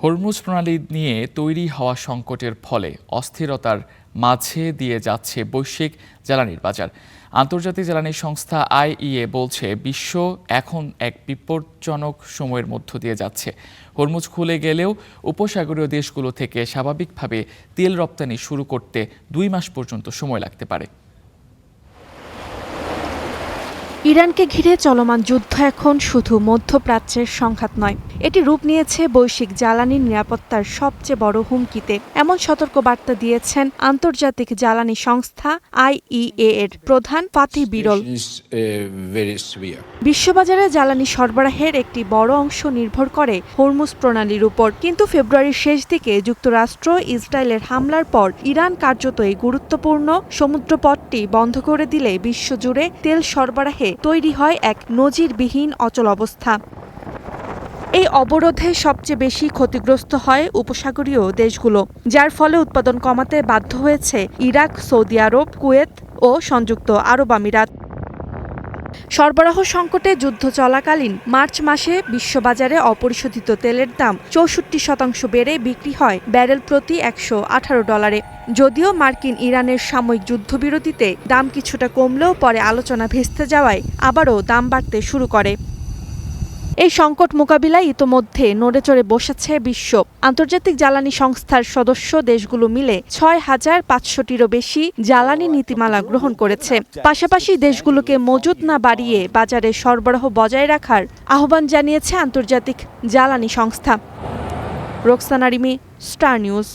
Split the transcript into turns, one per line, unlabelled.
Hormuz প্রণালী নিয়ে তৈরি হওয়া সংকটের ফলে অস্থিরতার মাঝে দিয়ে যাচ্ছে বৈশ্বিক জ্বালানির বাজার। আন্তর্জাতিক জ্বালানি সংস্থা আইইএ বলছে বিশ্ব এখন এক বিপজ্জনক সময়ের মধ্য দিয়ে যাচ্ছে। হরমুজ খুলে গেলেও উপসাগরীয় দেশগুলো থেকে স্বাভাবিকভাবে তেল রপ্তানি শুরু করতে 2 মাস পর্যন্ত সময় লাগতে পারে।
ইরানকে ঘিরে চলমান যুদ্ধ এখন শুধু মধ্যপ্রাচ্যের সংঘাত নয়, এটি রূপ নিয়েছে বৈশ্বিক জ্বালানি নিরাপত্তার সবচেয়ে বড় হুমকিতে। এমন সতর্কবার্তা দিয়েছেন আন্তর্জাতিক জ্বালানি সংস্থা আইইএ এর প্রধান ফাতিহ বিরল। বিশ্ববাজারে জ্বালানি সরবরাহের একটি বড় অংশ নির্ভর করে হরমুজ প্রণালীর উপর, কিন্তু ফেব্রুয়ারির শেষ দিকে যুক্তরাষ্ট্র ইসরায়েলের হামলার পর ইরান কার্যত এই গুরুত্বপূর্ণ সমুদ্রপথটি বন্ধ করে দিলে বিশ্বজুড়ে তেল সরবরাহে তৈরি হয় এক নজিরবিহীন অচল অবস্থা। এই অবরোধে সবচেয়ে বেশি ক্ষতিগ্রস্ত হয় উপসাগরীয় দেশগুলো, যার ফলে উৎপাদন কমাতে বাধ্য হয়েছে ইরাক, সৌদি আরব, কুয়েত ও সংযুক্ত আরব আমিরাত। সরবরাহ সংকটে যুদ্ধ চলাকালীন মার্চ মাসে বিশ্ববাজারে অপরিশোধিত তেলের দাম 64% বেড়ে বিক্রি হয় ব্যারেল প্রতি $118। যদিও মার্কিন ইরানের সাময়িক যুদ্ধবিরতিতে দাম কিছুটা কমলেও পরে আলোচনা ভেস্তে যাওয়ায় আবারও দাম বাড়তে শুরু করে। এই সংকট মোকাবিলায় ইতোমধ্যে নড়েচড়ে বসেছে বিশ্ব। আন্তর্জাতিক জ্বালানি সংস্থার সদস্য দেশগুলো মিলে 6500টিরও বেশি জ্বালানি নীতিমালা গ্রহণ করেছে। পাশাপাশি দেশগুলোকে মজুত না বাড়িয়ে বাজারে সরবরাহ বজায় রাখার আহ্বান জানিয়েছে আন্তর্জাতিক জ্বালানি সংস্থা। Roksana Rimi, star news.